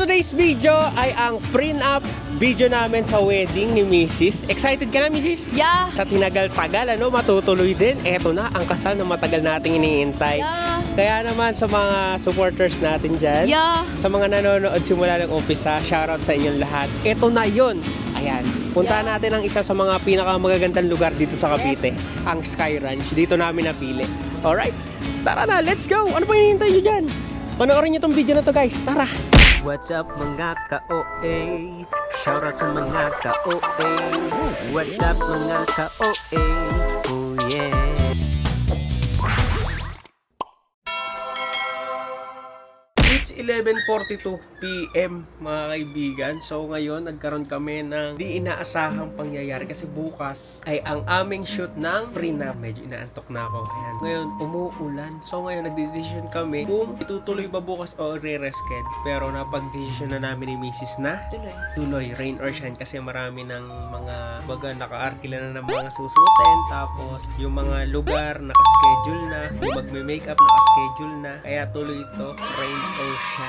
today's video ay ang prenup video namin sa wedding ni Mrs. Excited ka na, Mrs.? Yeah. Sa tinagal-tagal, matutuloy din. Eto na, ang kasal na matagal nating iniintay. Yeah. Kaya naman sa mga supporters natin dyan, Yeah. sa mga nanonood simula ng umpisa, shoutout sa inyong lahat. Eto na yon. Ayan. Puntahan natin ang isa sa mga pinakamagagandang lugar dito sa Cavite, ang Sky Ranch. Dito namin napili. Alright? Tara na, let's go! Ano pa hinihintay nyo dyan? Panoorin nyo tong video na to, guys. Tara! What's up mga ka-OA? Shoutout sa mga ka-OA. What's up mga ka-OA? Oh yeah! It's 11:42 PM mga kaibigan. So ngayon nagkaroon kami ng di inaasahang pangyayari kasi bukas ay ang aming shoot ng prenup. Medyo inaantok na ako. Ayan. Ngayon umuulan. So ngayon nagdedesisyon kami kung itutuloy ba bukas o re-resked. Pero napag-desisyon na namin ni Mrs. na tuloy, rain or shine, kasi marami ng mga baga naka-arkila na ng mga susuotin. Tapos yung mga lugar naka-schedule na, yung magme-makeup naka-schedule na. Kaya tuloy ito, rain or shine.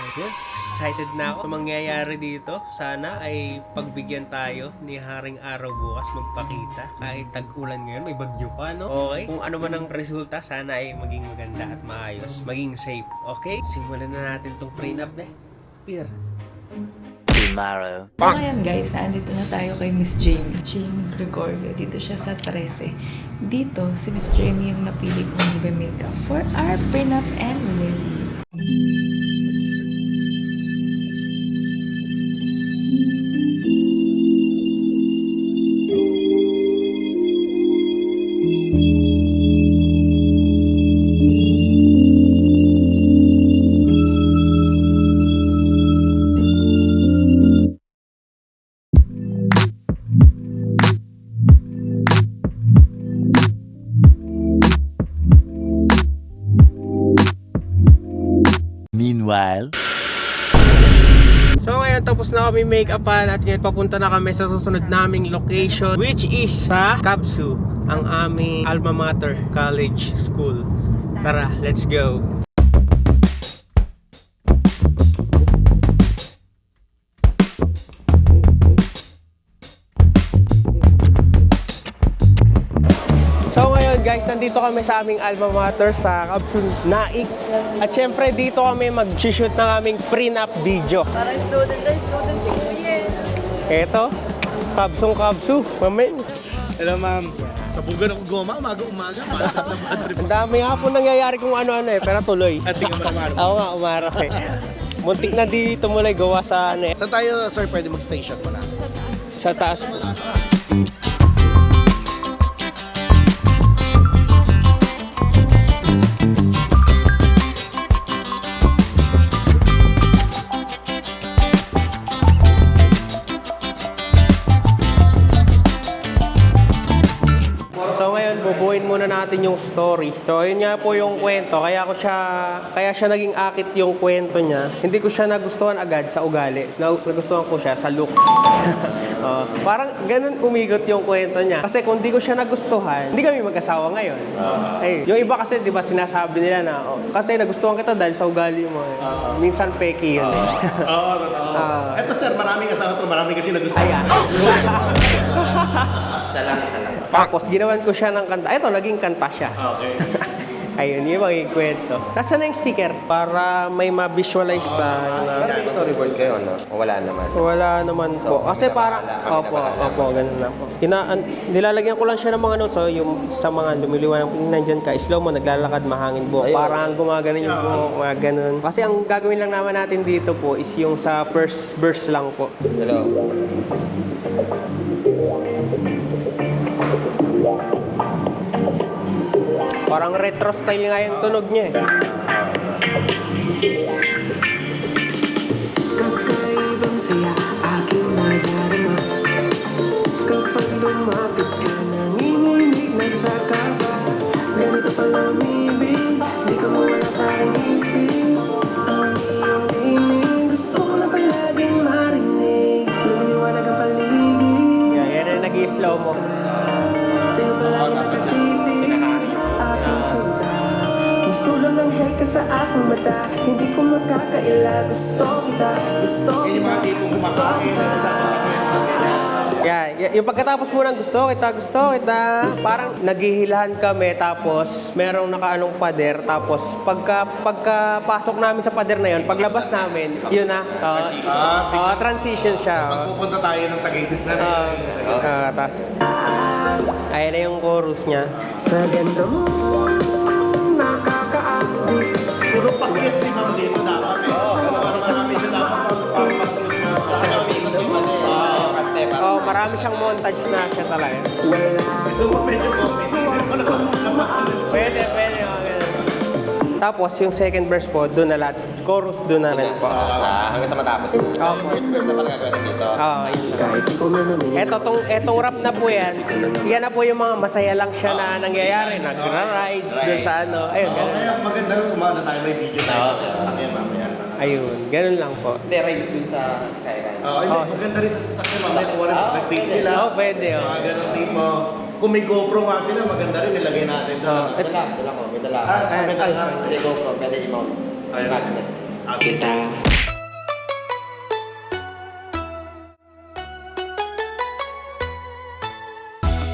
Excited na ako sa mangyayari dito. Sana ay pagbigyan tayo ni Haring Araw bukas magpakita. Kahit tag-ulan ngayon, may bagyo pa, no? Okay? Kung ano man ang resulta, sana ay maging maganda at maayos. Maging safe. Okay? Simulan na natin tong prenup eh. Peer. Tomorrow. So ngayon guys, nandito na tayo kay Miss Jamie Gregorio. Dito siya sa 13. Dito, si Miss Jamie yung napili kong mag-makeup for our prenup and wedding. Meanwhile. So ngayon tapos na kami make-upan at ngayon papunta na kami sa susunod naming location, which is sa Kabsu, ang aming alma mater college school. Tara, let's go! So ngayon guys, nandito kami sa aming alma mater sa Kabsu Naik. At syempre dito kami mag-shoot ng aming prenup video. Parang student si Kuya. Eto, Kabsu, mamen. Hello ma'am. Sa bugan ako goma, umaga-umaga. Ang dami nga po nangyayari kung ano-ano pero tuloy. At tingnan mo naman. Oo nga, umarap eh. Muntik na di tumuloy gawa sa ano eh. Saan tayo, sir, pwede mag-station mo na? Sa taas po. So ngayon, bubuuin muna natin yung story. So yun nga po yung kwento. Kaya siya naging akit yung kwento niya. Hindi ko siya nagustuhan agad sa ugali. Nagustuhan ko siya sa looks. Parang ganun umigot yung kwento niya. Kasi kung di ko siya nagustuhan, hindi kami mag-asawa ngayon. Yung iba kasi, di ba, sinasabi nila na, kasi nagustuhan kita dahil sa ugali mo. Minsan peki yun. Eto sir, maraming asawa to, marami kasi nagustuhan. Ayan. Isa lang. Tapos ginawan ko siya ng kanta. Ito, naging kanta siya. Okay. Ayun, yung maging kwento. Nasaan na yung sticker? Para may ma-visualize sa... Pero may storyboard kayo, no? O wala naman? Wala naman po. Kasi parang... Opo, ganun na po. Nilalagyan ko lang siya ng mga notes. So, yung sa mga lumiliwanag, nandyan ka, slow mo, naglalakad, mahangin buhok. Parang gumaganon yung buhok, mga ganun. Kasi ang gagawin lang naman natin dito po is yung sa first verse lang po. Hello? Parang retro style nga yung tunog niya eh. Kakaibang saya aking nadarama kapag lumapit ka, nanginginig na sa kaba. Ganito pala umibig, di ka mawala sa aking isip. Ang iyong tinig, gusto ko na palaging marinig. Lumiliwanag ang paligid. Yan ang nag-i-slow mo. Sa'yo palagi nakatitig aking sinta. Gusto lang ng hell ka sa aking mata. Hindi ko makakaila, gusto kita. gusto Yan yung mga tipong kumakain, nagsasabi ko yung mga ganyan. Yung pagkatapos mo ng gusto kita, parang naghihilahan kami, tapos merong nakaanong pader, tapos pagkapasok namin sa pader na yun, paglabas namin, yun na, transition siya. Magpupunta tayo ng Tagaytay na Tapos, ayun na yung chorus niya. Sa ganda mo, nakakaakit. Puro pakit si ma'am dito dapat eh. Para marami siya dapat Oh, marami siyang montage na siya talaga. Gusto mo medyo comedy. Pwede, mga ganun. Tapos, yung second verse po, doon na lahat. Chorus, doon na rin po. Hanggang sa matapos. First verse na pala gagawin dito. Yun lang. Kahit di ko namin Etong rap na po yan, yan na po yung mga masaya lang siya na nangyayari. Nagra-rides doon sa ano. Ayun, ganun. Kaya maganda umano tayo may video tayo sa sasakyan mamaya. Ayun, ganun lang po. Hindi, rides dun sa Skyline. Hindi, maganda rin sa sasakyan mamaya. Kung wala nag-date sila. Pwede. Mga ganun tipo. Kung may GoPro nga sila, maganda rin ilagay natin doon. Dala ko, may dala. May dala. Hindi, GoPro, pwede i-mount. Magnet. kita.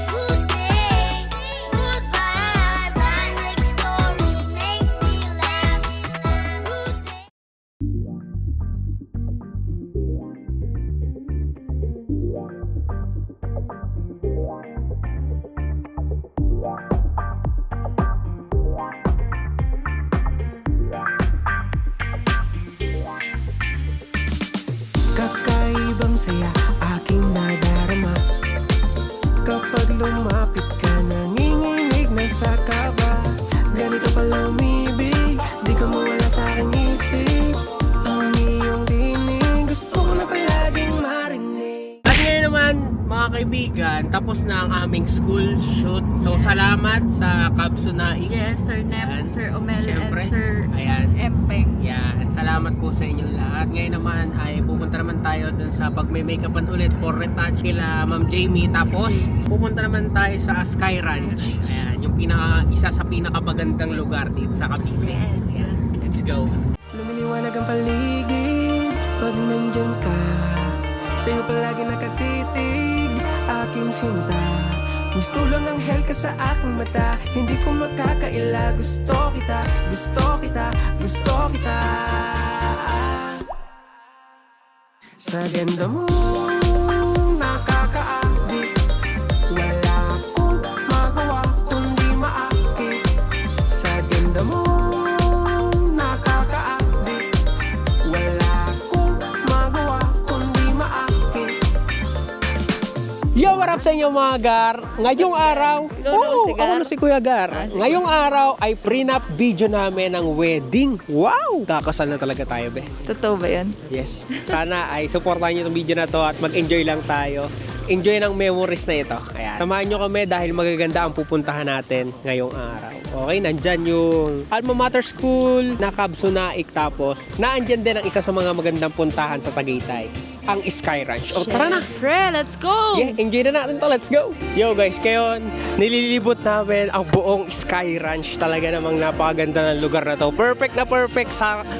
Good day, good vibe, Heinrich story, make me laugh. Good day. Kakaibang saya aking nadarama. Kapag lumapit ka, nanginginig na sa kaba. Ganito pala umibig, di ka mawala sa aking isip. Ang iyong tinig, gusto ko na palaging marinig. At ngayon naman, mga kaibigan, tapos na ang aming school shoot. So, salamat sa Kabsunaing. Yes, Sir Ayan. Nep, Sir Omel, Siyempre. and Sir Ayan. Empeng. Yan, salamat po sa inyong lahat. Ngayon naman ay pupunta naman tayo dun sa pagme-makeupan ulit for retouch kila Ma'am Jamie. Tapos pupunta naman tayo sa Sky Ranch. Ayan, yung isa sa pinakamagandang lugar dito sa Cavite. Yes. Let's go. Lumiliwanag ang paligid pag nandyan ka. Sa'yo palagi nakatitig aking sinta. Gusto lang ng hell ka sa aking mata. Hindi ko makakaila. Gusto kita, gusto kita, gusto kita. Sa ganda mo, nakaka-addict. Wala akong magawa kundi maakit. Sa ganda mo, nakaka-addict. Wala akong magawa kundi maakit. Yo, what up sa inyo mga Gar? Ngayong araw, si Gar. ako na si Kuya Gar. Ngayong araw ay prenup video namin ng wedding. Wow! Kakasal na talaga tayo, be. Totoo ba yun? Yes. Sana ay supportahan nyo itong video na to at mag-enjoy lang tayo. Enjoy ng memories na ito. Ayan. Samahan nyo kami dahil magaganda ang pupuntahan natin ngayong araw. Okay, nandyan yung Alma Mater School na Kabsunaik, tapos naandyan din ang isa sa mga magandang puntahan sa Tagaytay, ang Sky Ranch. O tara na! Pre, let's go! Yeah, enjoy na natin to. Let's go! Yo guys, ngayon nililibot namin ang buong Sky Ranch. Talaga namang napakaganda ng lugar na to. Perfect na perfect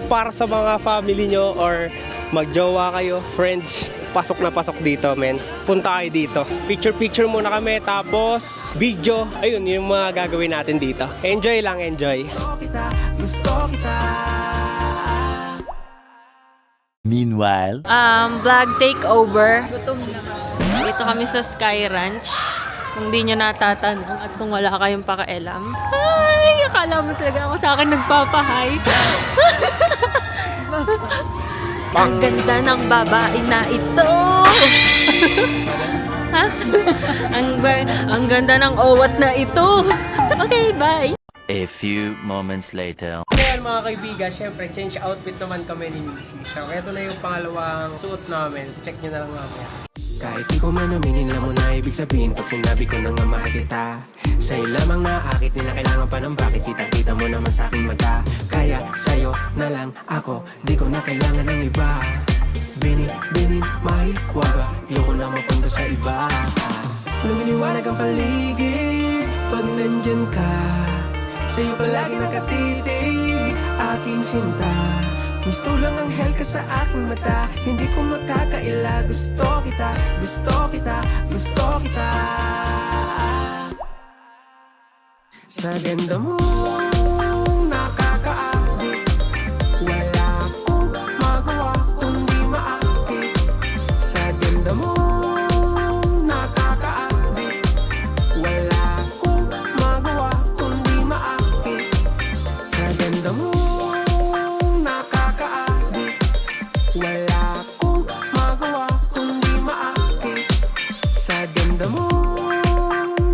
para sa mga family nyo or magjowa kayo, friends. Pasok na pasok dito, men. Punta kayo dito. Picture muna kami, tapos video. Ayun, yung mga gagawin natin dito. Enjoy lang, enjoy. Gusto kita, gusto kita. Meanwhile, Vlog takeover. Gutom na. Dito kami sa Sky Ranch. Kung di nyo natatanong at kung wala kayong pakialam. Ay, akala mo talaga ako sa akin nagpapahay. Ang ganda ng babae na ito. Ha? Ang ganda ng owat na ito. Okay, bye. a few moments later. Ngayon mga kaibigan, syempre change outfit naman kami ni Missy. So ito na yung pangalawang suot namin. Check nyo na lang mamaya. Kahit di ko man aminin, alam mo na ibig sabihin pag sinabi ko na nga mahal kita. Sa'yo lamang naakit, nila kailangan pa ng bakit. Kitang-kita mo naman sa aking mata. Kaya sa'yo na lang ako, di ko na kailangan ng iba. Binin, mahiwaga, ayoko na mapunta sa iba. Lumiliwanag ang paligid pag nandyan ka. Sa'yo palagi nakatitig aking sinta. Gusto lang ang hell ka sa aking mata. Hindi ko makakaila. Gusto kita, gusto kita, gusto kita. Sa ganda mo nakaka-addict. Wala akong magawa kundi maakit. Sa ganda mo nakaka-addict. Wala akong magawa kundi maakit. Sa ganda mo nakaka-addict. Wala akong magawa kundi maakit. Sa ganda mo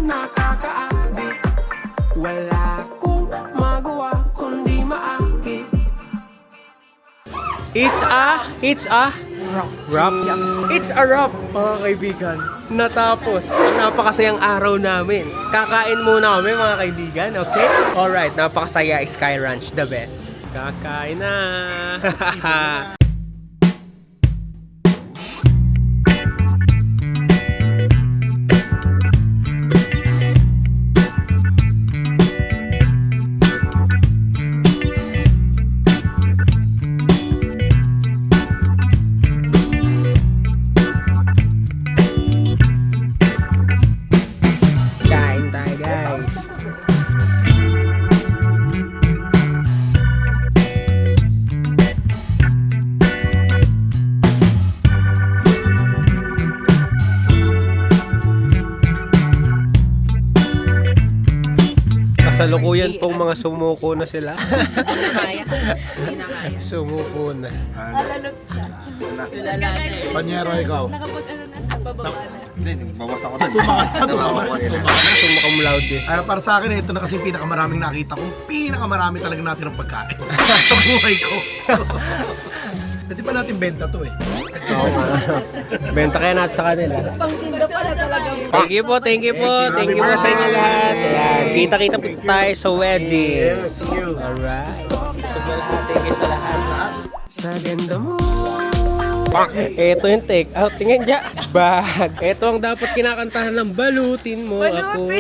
nakaka-addict. Wala akong magawa kundi maakit. It's a wrap. It's a wrap, mga kaibigan. Natapos ang napakasayang araw namin. Kakain muna kami, mga kaibigan, okay? Alright, napakasaya. Sky Ranch, the best. Kakain na. Kain tayo, guys. Kasalukuyan pong mga sumuko na sila. Sumuko na. Panyero, ikaw. Bawas ako dun. Sumakam loud eh. Para sa akin, ito na kasi yung pinakamaraming nakita kong pinakamarami talaga natin ng pagkain sa buhay ko. Pwede pa natin benta to eh. Oo nga. Benta kaya natin sa kanila. Thank you po. Thank you po sa inyo lahat. Ayan, kita-kita po tayo sa wedding. See you. Alright. So lahat, thank you sa lahat. Sa ganda mo Ito yung take out. Tingnan dyan. Bag. Ito ang dapat kinakantahan ng balutin mo ako.